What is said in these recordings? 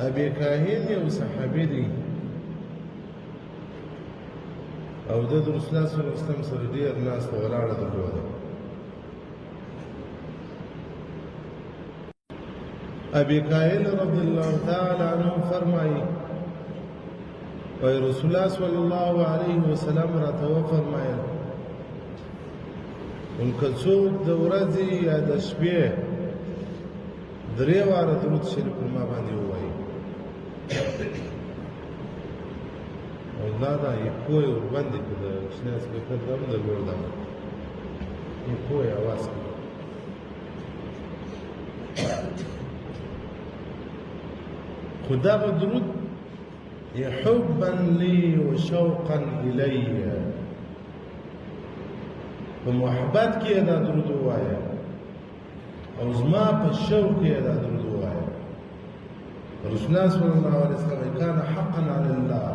ابي کاهل یو صحابي دی او د رسول الله صلی الله علیه وسلم سره ډیر ناس په ولاړه درلوده. ابي کاهل رضی الله تعالی عنہ فرمایي رسول الله صلی الله علیه وسلم راته وفرمایل که څوک د ورځې یا د شپې درې واره درود شریف پر ما باندې ووایي او دا یې کوی ورباندې که د کوچنی سپیکر دا هم د لوړ ده یې کوی اواز کوي خو دغه درود حبا لي وشوقا إلي په محبت کې دا درود ووایه او زما په شوق کې دا درود ووایه. رسول الله صلی الله علیه وسلم کان حقا علی الله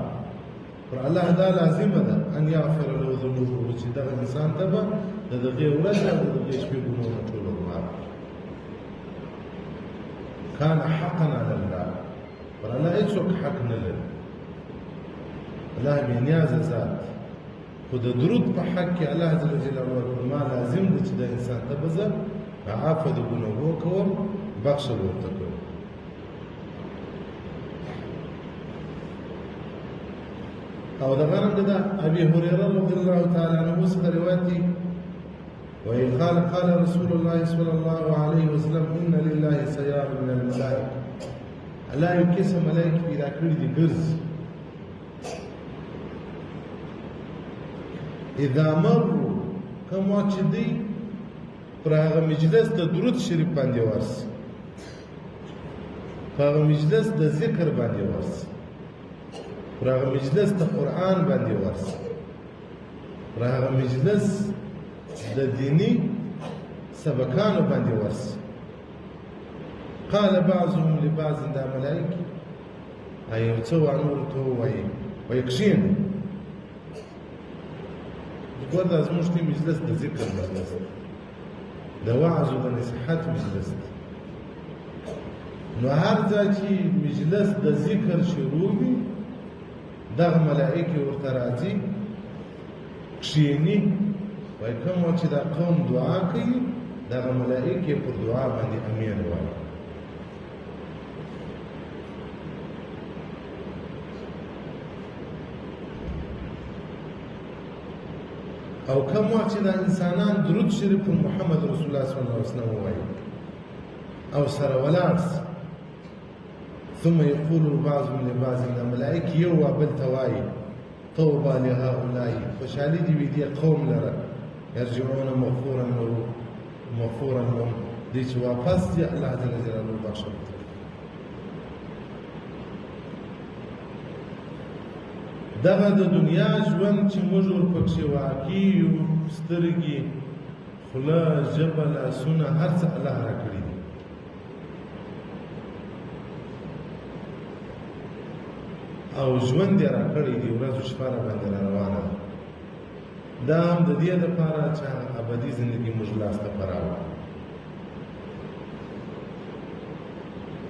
پر الله دا لازمه ده ان یغفر له ذنوبه چې دغه انسان ته به د دغې ورځې او د دغې شپې ګناهونه ټول معاف کان حقا علی الله پر الله هیڅوک حق نه لري. الله بې نیازه ذات خو د درود په حق کې الله جل جلاله ما لازم ده چې د انسان ته به زه عفو د ګناهو کوم بخښل ورته کوم. او دغه رنګه ده ابي هريره رضی الله تعالی عنه څخه روایت دی وایي قال رسول الله صلی الله علیه وسلم ان لله سیار من الملائکه الله یو قسم ملائکې پیدا کړي دي ګرځي اذا مروا کوم وخت چې دی پر هغه مجلس د درود شریف باندې ورسي پر هغه مجلس د ذکر باندې ورسي پر هغه مجلس د قرآن باندې ورسي پر هغه مجلس د دینی سبقانو باندې ورسي قال بعضهم لبعض دا ملائکه ایو څو ورته وایي کښېنه ګوره زموږ دې مجلس د ذکر مجلس د وعظ او د نصیحت مجلس دی نو هر ځای چې مجلس د ذکر شروع وي دغه ملائکې ورته راځي کښېني وایي کوم وخت چې دا قوم دعا کوي دغه ملائکې پر دعا باندې امین وایي. او کوم وخت چې دا انسانان درود شریف پر محمد رسول الله صلی الله علیه وسلم وایي او سره ولاړ ثم يقول بعضهم لبعض دا ملائکې یو بل ته وایي طوبى لهؤلاء خوشحالي دې وي دې قوم لره یرجعون مغفورا لهم دې چې واپس دي الله جل جلاله بخښل. دغه د دنیا ژوند چې موږ ورپکښې واقع یو سترګې خوله ژبه لاسونه هر څه الله راکړي دي او ژوند یې راکړی دی ورځ او شپه راباندې را روانه ده دا هم د دې دپاره چې ابدي زندګي موږ لاسته په راوړو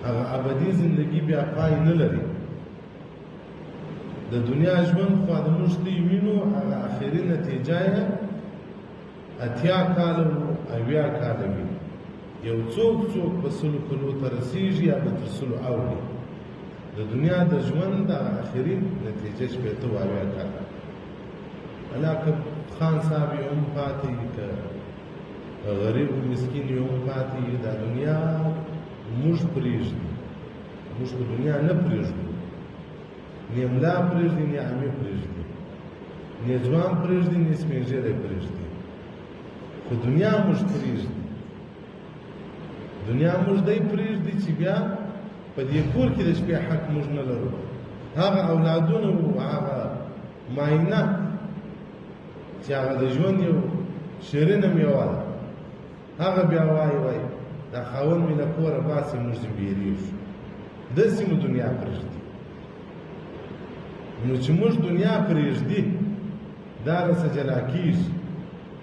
هغه ابدي زندګي بیا پای نه لري. د دنیا ژوند خو د موږ دی وینو هغه اخري نتیجه یې 80 کاله او 80 کاله وي یو څوک په 100 کلو ته رسېږي یا به تر 100 اوړي د دنیا د ژوند د اخري نتیجه شپېته او 80 کاله الله که خان صاحب یې هم پاتې که غریب مسکین یې هم پاتې دا دنیا موږ پرېږدي موږ په دنیا نه پرېږدو نه ملا پرېږدي نه عامې پرېږدي نه ځوان پرېږدي نه سپین ږیری پرېږدي خو دنیا موږ پرېږدي دنیا موږ دی پرېږدي چې بیا په دې کور کې د شپې حق موږ نه لرو هغه اولادونه وو هغه معاینه چې هغه د ژوند یو شیرینه میوه ده هغه بیا وایي دا خاوند مې له کوره باسي موږ ځینې بیریږو داسې مو دنیا پرېږدي نو چې موږ دنیا پرېږدي دا راسه جلا کېږي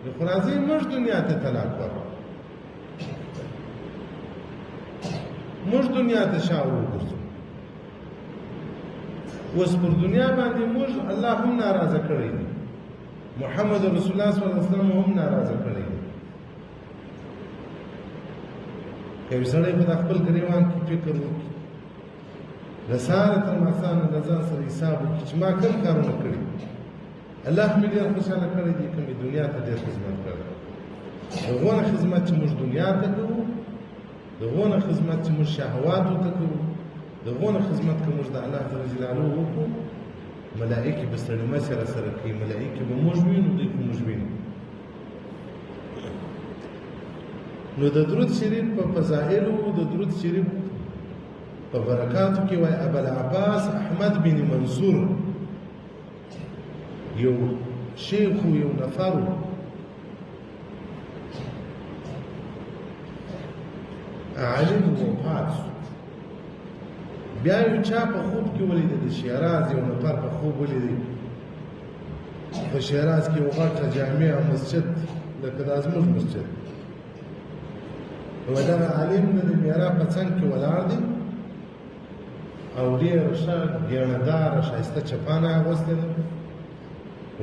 نو خو راځئ موږ دنیا ته طلاق ورکړو موږ دنیا ته شا وګرځو اوس پر دنیا باندې موږ الله هم ناراضه کړی دی، محمد رسول الله صلی الله علیه وسلم هم ناراضه کړی دی. که یو سړی په خپل ګریوان کې فکر وکړي، د سهاره تر ماښامه د ځان سره حساب وکړي چې ما کوم کارونه کړي، الله مې ډېر خوشحاله کړی دی که مې دنیا ته ډېر خدمت کړی. د هغو نه خدمت چې موږ دنیا ته کوو، د هغو نه خدمت چې موږ شهواتو ته کوو، د هغو نه خدمت که موږ د الله جل جلاله وکړو، ملائکې به ستړي سره کوي، ملائکې به موږ وینو، دوی به موږ وینو. نو د درود شریف په فضایلو، د درود شریف په برکاتو کې وایي ابوالعباس احمد بن منصور یو شیخ و یو نفر و، عالم وفات شو. بیا یو چا په خوب کې ولیده، د شیراز یو نفر په خوب ولیده، په شیراز کې یو غټه جامع مسجد لکه دا زموږ مسجد، و دغه عالم د محراب په څنګ کې ولاړ دی او ډېر ښه ګېڼهداره ښایسته چپانه یې اغوستې ده،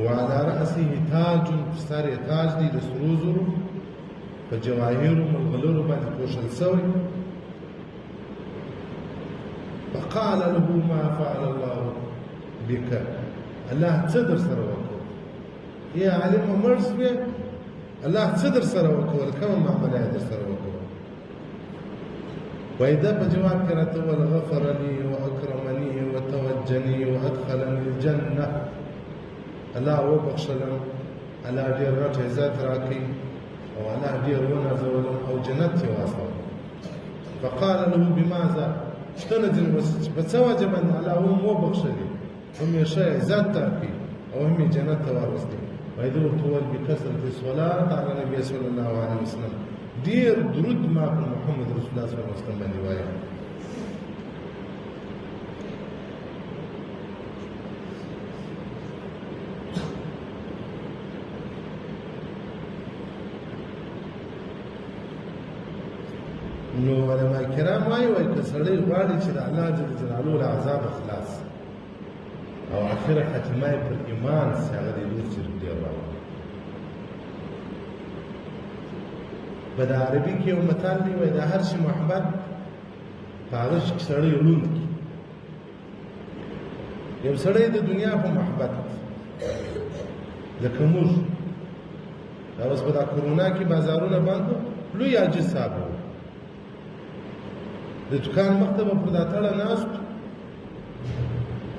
وعلى رأسه تاج، په سر یې تاج دی د سرو زرو په جواهرو ملغلرو باندې پوښل شوی. فقال له ما فعل الله بك، الله څه در سره وکړو؟ ای عالمه مړ شوې، الله څه در سره وکړل، کومه معامله یې در سره وکړو؟ وایي دا په جواب کې راته وویل غفر لي واکرمني وتوجني وادخلني الجنه، الله وبخښلم، الله ډېر غټ عزت راکړي او الله ډېر ونازولم او جنت یې واستولم. فقال له بماذا، شتنه ځینې په څه وجه باندې الله هم وبخښلي، هم یې ښه عزت راکړي او هم یې جنت ته واوستی؟ وایي ده ورته وویل بکثرة الصلاة علی نبي صلی الله علیه وسلم، ډېر درود ما پر محمد رسول الله صلی الله علیه وسلم باندې وایم. نو علماء کرام وایي که سړی غواړي چې د الله جل جلاله له عذابه خلاص او آخره خاتمه یې پر ایمان سي، هغه د درود شریف ډېر وایي. په د عربي کې یو مثال دی، وایي د هر شي محبت په هغه شي کې سړی ړوند کړي. یو سړی د دنیا په محبت لکه موږ دا اوس په دا کرونا کې بازارونه بند وو، لوی عاجز صاحب و، د دکان مخ ته به پر دا تړه ناست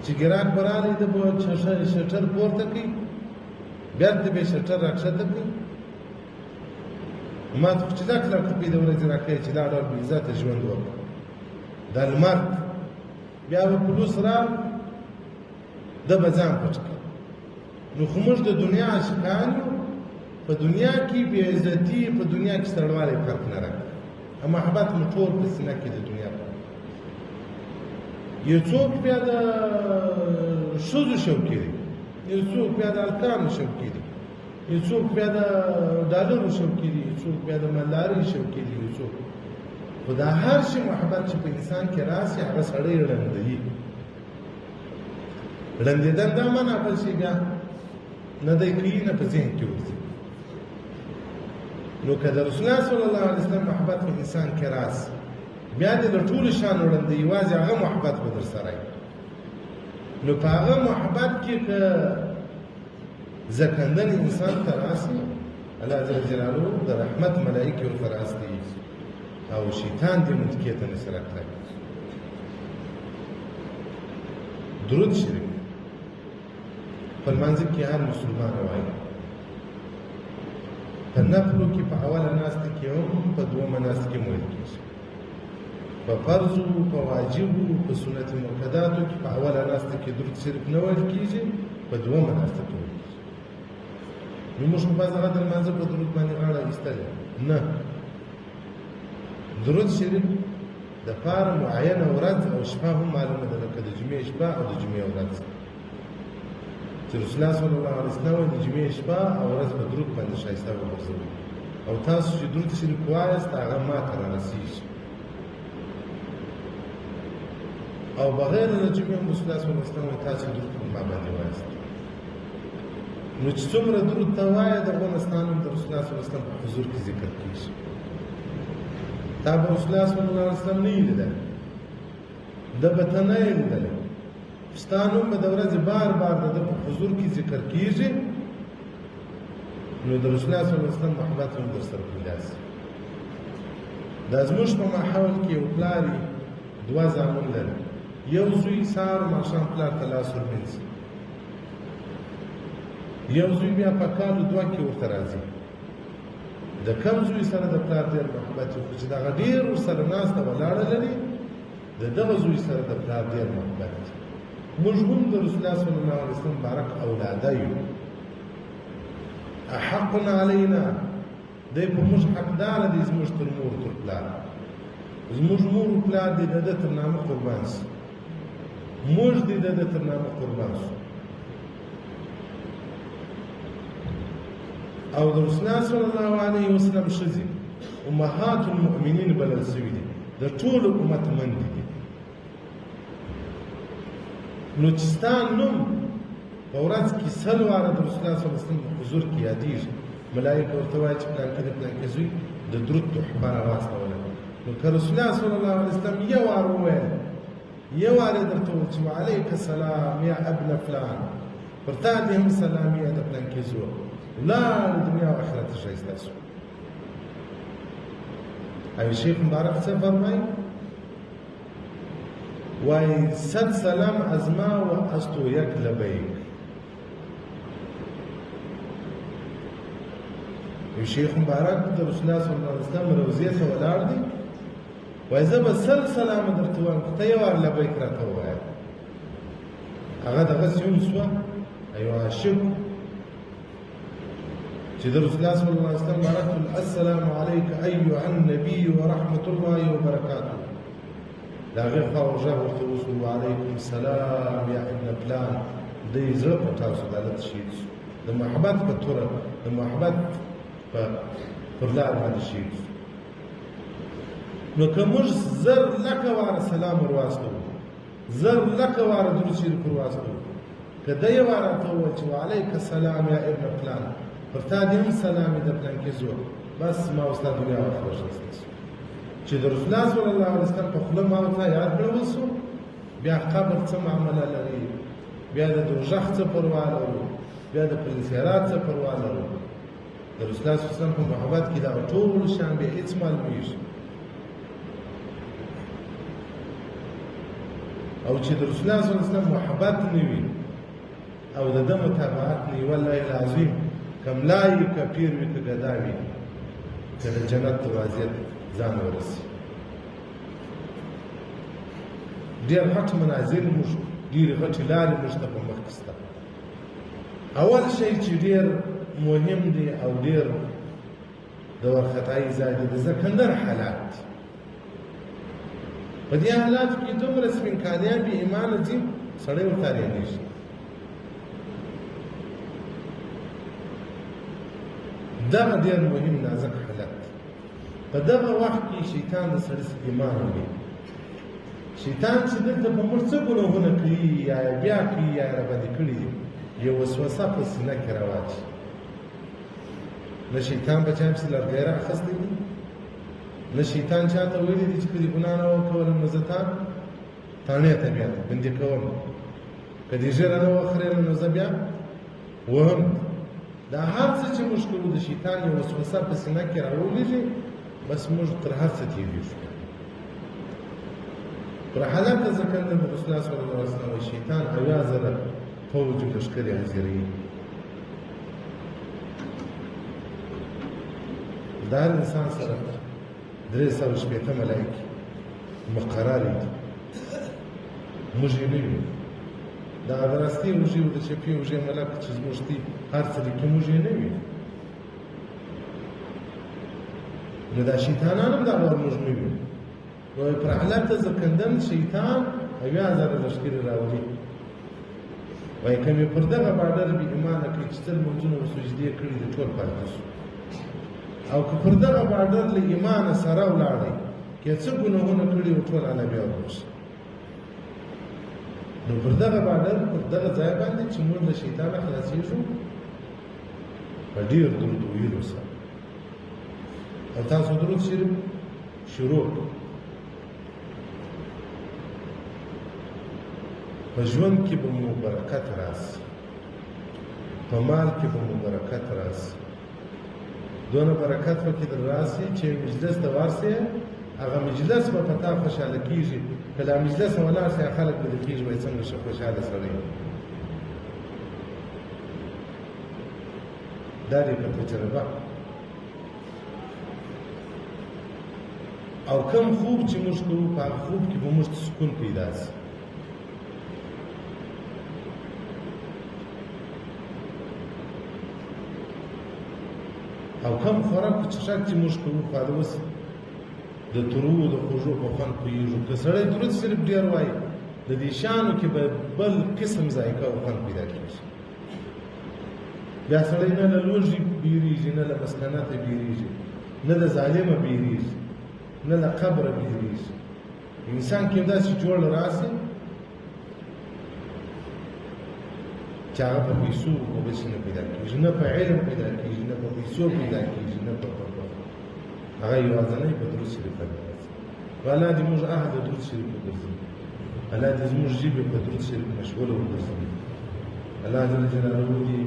چې ګراک به راغلی، ده به شټر پورته کړي، بېرته به یې شټر راکښته کړي. ما ته خو چې دا کلک روپۍ د ورځې راکوي چې دا ډول بې عزته ژوند وکړه، دا لمر بیا به پلوس راغ، ده به ځان پټ کړي. نو خو موږ د دنیا عاشقان یو، په دنیا کې بې عزتي، په دنیا کې ستړوالی فرق نه راکړي. محبت مو ټول په سینه کې د دنیا په، یو څوک بیا د ښځو شوقي دی، یو څوک بیا د الکانو شوقي دی، یو څوک بیا د ډالرو شوقي دی، یو څوک بیا د مالدارۍ شوقي دی، یو څوک خو دا هر شي محبت چې په انسان کې راسي هغه سړی ړندوي. ړندېدل دا منع بل شي بیا نه دی کوي، نه په ذهن کې ورځي. نو که د رسول الله صلی الله علیه وسلم محبت په انسان کې راسي، بیا دې د ټولو شیانو ړندوي، یوازې هغه محبت به در سره وي. نو په هغه محبت کې که زکندن انسان ته راسي، الله جل جلاله د رحمت ملائکې ورته راستي او شیطان دې متکې ته نشي راتلی. درود شریف په لمانځه کې هر مسلمان وایي، په نفلو کې په اوله ناسته کې هم، په دومه ناسته کې ویل کېږي، په فرضو، په واجبو، په سنت مؤکداتو کې په اوله ناسته کې درود شریف نه ویل کېږي، په دومه ناسته کې ویل کېږي. نو موږ خو بعض هغه د لمانځه په درود باندې غاړه ایستلې نه، درود شریف دپاره معینه ورځ او شپه هم معلومه ده، لکه د جمعې شپه او د جمعې ورځ، چې رسول الله صلی الله علیه وسلم د جمعې شپه او ورځ په درود باندې ښایسته وګرځوئ، او تاسو چې درود شریف ووایاست هغه ما ته رارسېږي. او بغیر له جمعې هم رسول الله صلی الله علیه وسلم تاسو درود په ما باندې وایاست نو چې څومره درود ته وایه د افغانستان هم د رسول الله صلی الله علیه وسلم په حضور کې ذکر کېږي تا به رسول الله صلی الله علیه وسلم نه یې لیدلی ده به ته نه یې لیدلی ستا نوم به د ورځې بار بار د ده په حضور کې ذکر کېږي نو د رسول الله صلی الله علیه وسلم محبت هم در سره پیدا شي دا زموږ په ماحول کې یو پلار دوه زامن لري یو زوی سهار او ماښام پلار ته لاس ورمینځي یو زوی بیا په کالو دوه کې ورته راځي د کم زوی سره د پلار ډېر محبت وي چې دغه ډېر ورسره ناسته ولاړه لري د دغه زوی سره د پلار ډېر محبت دی موږ هم د رسول الله صلی الله علیه وسلم مبارک اولاده یو احق علینا دی په موږ حقداره دی زموږ تر مور تر پلار زموږ مور او پلار دی د ده تر نامه قربان سي موږ دی د ده تر نامه قربان سو او د رسول الله صلی الله علیه وسلم ښځې امهات المؤمنین بلل سوي دي د ټول امت مندې دي نو چې ستا نوم په ورځ کې 100 واره د رسول الله صلی الله علیه وسلم په حضور کې یادېږي ملایکه ورته وایي چې پلانکي د پلانکي زوی د درود تحفه راواستوله نو که رسول الله صلی الله علیه وسلم یو وار وویل یو وار یې درته وویل چې وعلیک السلام یا ابن فلان پر تا دې هم سلام یا د پلانکي زوی لا دنیا و آخرت ښایسته شو او شیخ مبارک څه فرمایي وایي صد سلام از ما و از تو یک لبیک شیخ مبارک د رسول الله صلی الله علیه وسلم روضې ته ولاړ دی وایي زه به 100 سلام درته وایم خو ته یو وار لبیک راته ووایه هغه دغسې هم شوه یو عاشق چې د رسول الله صلی الله علیه وسلم مبارک السلام علیک ایها النبی ورحمة الله وبرکاته د هغې خوا غږ ورته وشو وعلیکم السلام یا ابن فلان دی زړه په تاسو د هلته شهید شو د محبت په توره د محبت پر لار باندې شهید شو نو که موږ 100000 واره سلام ورواستوو 100000 واره درود شریف ورواستوو که دی یو واره راته وویل چې وعلیک السلام یا ابن فلان پر تا دې هم سلامي د پلانکي زوی بس ما او ستا دنیا او آخرت ښایسته شو چې د رسول الله صلی الله علیه وسلم په خوله ما ورته یاد کړول شو بیا قبر څه معامله لري بیا د دوزخ څه پروا لرو بیا د پلسیرات څه پروا لرو د رسول الله صلی الله علیه وسلم په محبت کې دغه ټول شیان بیا هېڅ معلومېږي او چې د رسول الله صلی الله علیه وسلم محبت نه وي او د ده متابعت نه وي والله العظیم که ملایي که پیر وي که ګدا وي که د جنت دروازې ځان ورسي ډېر غټ منازل موږ ډېرې غټې لارې موږ ته په مخ کې شته اول شی چې ډېر مهم دی او ډېر د وارخطایي ځای دی د زکندر حالات په دې حالاتو کې دومره سپین کالیان بې ایمانه ځي سړی ورته حیرانېږي دغه ډېر مهم نازک حالت په دغه وخت کې شیطان د سړي ایمان وړي شیطان چې دلته په موږ څه ګناهونه کوي یا بیا کوي یا راباندې کړي دي یو وسوسه په سینه کې راواچي نه شیطان په چا پسې لرګی رااخیستی دي نه شیطان چاته ویلي دي چې که دې ګناه نه وکولم نو زه تا تاڼې ته بیا بندي کوم که دې ژیره نه وخورېنه نو زه بیا وهم دا هر څه چې موږ کوو د شیطان یو وسوسه په سینه کې راولېږي بس موږ تر هر څه تېرېږو پر حالت زکندر د رسول الله صلی الله علیه وسلم شیطان 8000 فوج لشکرې حاضروي د هر انسان سره 360 ملایکې مقررې دي موږ یې نه وینو د هغه راستي وږي او د چپي وږي ملک چې زموږ دي هر څه دي کې موږ یې نه وینو نو دا شیطانان هم دا ډول موږ نه وینو وایي پر حالت زکندن شیطان 8000 لشکرې راولي وایي که مې پر دغه باډر بې ایمانه کړي چې تل منځونه او سجدې کړي دي ټول پاتې شو او که پر دغه باډر له ایمانه سره ولاړی که څه ګناهونه کړي او ټول الله بیا ورشي نو پر دغه بارډر پر دغه ځای باندې چې موږ له شیطانه خلاصېږو په ډېر درود ویلو سره او تاسو درود شریف شروع په ژوند کې به مو برکت راسي په مال کې به مو برکت راسي دونه برکت پکې در راسي چې مجلس ته ورسې هغه مجلس به په تا خوشحاله کېږي که دا مجلس نه ولاړ سي خلک به دې کېږي وایي څنګه ښه خوشحاله سړی دا دې په تجربه او کوم خوب چې موږ کوو په هغه خوب کې به موږ ته سکون پیدا سي او کم خوراک څښاک چې موږ کوو خو هغه اوس د ترو د خوږو په خوند پوهېږو که سړی درود صرف ډېر وایي د دې شیانو کې به بل قسم ذایقه او خوند پیدا کېږي بیا سړی نه له لوږې بیریږي نه له مسکنته بیریږي نه د ظالمه بیریږي نه له قبره بیریږي انسان کې داسې جوړ راسي چې هغه په پیسو او بل څه نه پیدا کېږي نه په علم پیدا کېږي نه په پیسو پیدا کېږي نه په هغه یوازینی په درود شریف باندې راځي الله دې موږ عهد د درود شریف وګرځوي الله دې زموږ ژبې په درود شریف مشغوله وګرځوي الله جل جلاله دې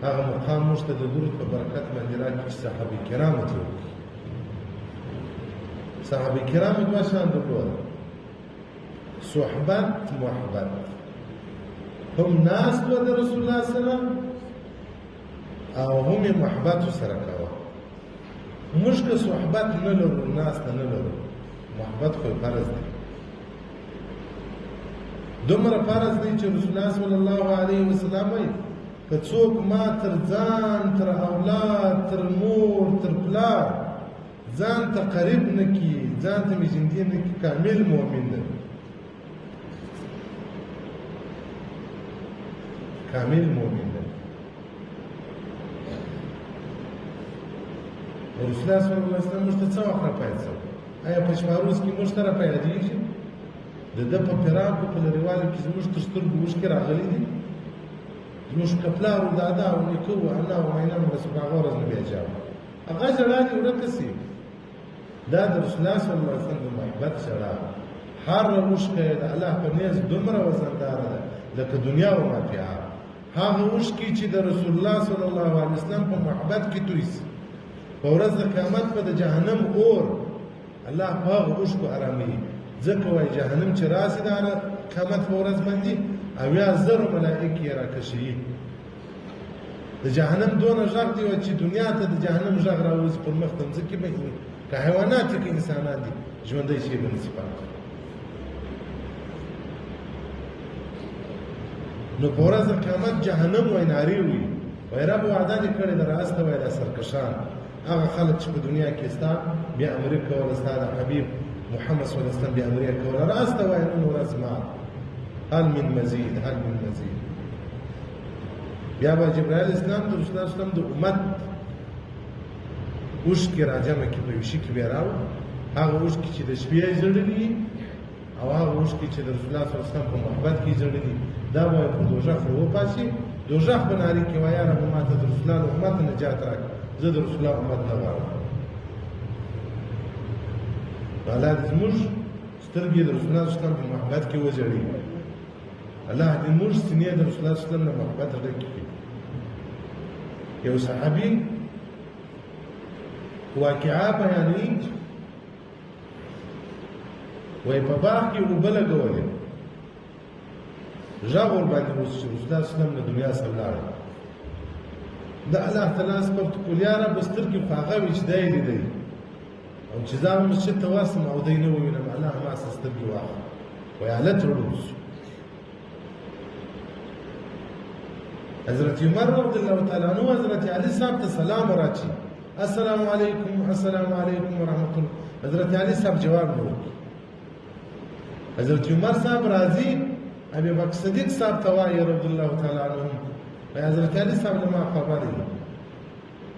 هغه مقام موږ ته د درود په برکت باندې راکړي چې صحابه کرامو ته وکړي صحابه کرامو دوه شان درلودل صحبت محبت هم ناس و د رسول الله سره او هم محبت سره کاوه موږ که صحبت نه لرو ناس ته نه لرو محبت خو فرض دی دومره فرض دی چې رسول الله صلی الله علیه وسلم وایي که څوک ما تر ځان تر اولاد تر مور تر پلار ځان ته قریب نه کي ځان ته مې ژوندی نه کي کامل مؤمن دی کامل مؤمن دی رسول الله صلی الله علیه وسلم موږ ته څه وخت راپیدا شو آیا په شماروز کې موږ ته راپیدېږي د ده په فراق په لرېوالي کې زموږ تر سترګو اوښکې راغلي دي زموږ که پلار و دادا او نیکه و انا و عینه مو رسول هغه ورځ نه بیا جاوه هغه ژړا دې ورکه سي دا د رسول الله صلی الله علیه وسلم د محبت ژړا هر اوښکه د الله په نیز دومره وزنداره ده لکه دنیا و ما فیها هغه اوښکې چې د رسول الله صلی الله علیه وسلم په محبت کې توی سي په ورځ د قیامت په د جهنم اور الله په هغه اوښکو اراموي ځکه وایي جهنم چې راسي د قیامت په ورځ باندې اویا زر ملائکې یې راکشي د جهنم دونه غږ دی چې دنیا ته د جهنم غږ راوځي پر مخ ته ځکه به که حیوانات که انسانان دي ژوندی شي به نصیب نو په ورځ د قیامت جهنم وایي نارې وي وایي رب وعده دې کړې ده راسته وایي دا سرکشان هغه خلک چې په دنیا کې ستا بیا امریک کوله ستا د حبیب محمد صلی الله علیه وسلم بیا امریک کوله راسته وایي نن ورځ ما هل من مزید هل من مزید بیا به جبرائیل اسلام د رسول الله اسلام د امت اوښکې راجمع کړي په یو شي کې بیا راوړو هغه اوښکې چې د شپې یې ژړلي او هغه اوښکې چې د رسول الله صلی الله علیه وسلم په محبت کې ژړلي دا به په دوزخ راوپاشي دوزخ به نارې کوي وایي یاره ما ته د رسول الله امت نجات راکړه زه د رسول الله امت نه غواړم الله دې زموږ سترګې د رسول الله صلی الله علیه وسلم په محبت کې وژړي الله دې موږ سینې د رسول الله صلی الله علیه وسلم نه محبت ډکې کړي یو صحابي واقعا بیانوي وایي په باغ کې اوبه لګولې غږ ورباندې وشو چې رسول الله صلی الله علیه وسلم له دنیا څخه لاړل د الله تعالی سپورت کولیاره به سترګې خو هغه وي چې دی لیدی او چې زه به مسجد ته ورسم او دی نه ووینم الله ما څه سترګې واخله وایي هلته ړوند شو حضرت عمر رضی الله تعالی عنہ حضرت علی صاحب ته سلام راچی السلام علیکم السلام علیکم ورحمت الله حضرت علی صاحب جواب نه ورکړي حضرت عمر صاحب راضي ابي بکر صدیق صاحب ته وایي رضی الله تعالی عنهم وایي حضرت علی صاحب له ما خبر دی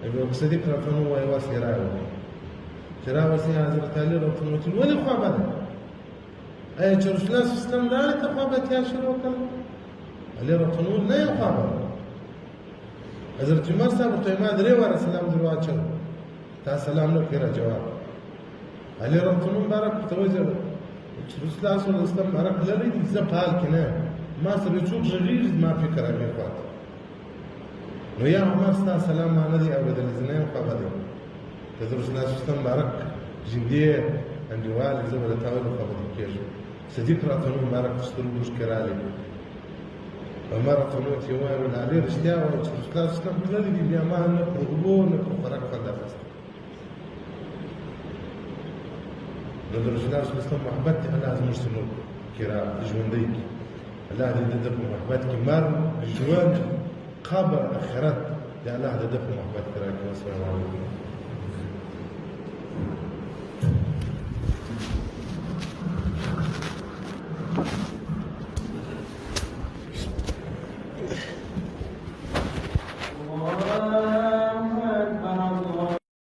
ابي بکر صدیق راته نو وایي واسي راوړي چې راوځي حضرت علی رضی الله عنه ولې خبر ایا چې رسول الله صلی الله علیه وسلم دا ته خوابتیا شروع کړه علي رتنول نه یو خبر حضرت عمر صاحب ته ما درې واره سلام درو اچو تا سلام نو کړه جواب علي رتنول بارک ته وځه رسول الله صلی الله علیه وسلم بارک لري چې پال کنه ما سره څوک غریز ما فکر راغی پات نو یا عمر ستا سلام ما نه دی اورېدل زنه یو خبر دی رسول الله صلی الله علیه وسلم بارک جندي انډیوال زبر ته ولې خبرې کېږي صدیق راتنو بارک سترګو ښکرالي عمر راتنو چې وایي نه لري رښتیا وایي چې رسول الله صلی الله علیه وسلم تللی دی بیا ما نه په اوبو نه په خوراک باندې اخیستی نو د رسول الله صلی الله علیه وسلم محبت دی الله زموږ زموږ کرا ژوندی کړي الله دې د ده په محبت کې مر ژوند قبر آخرت د الله د ده په محبت کې راکړي. السلام علیکم.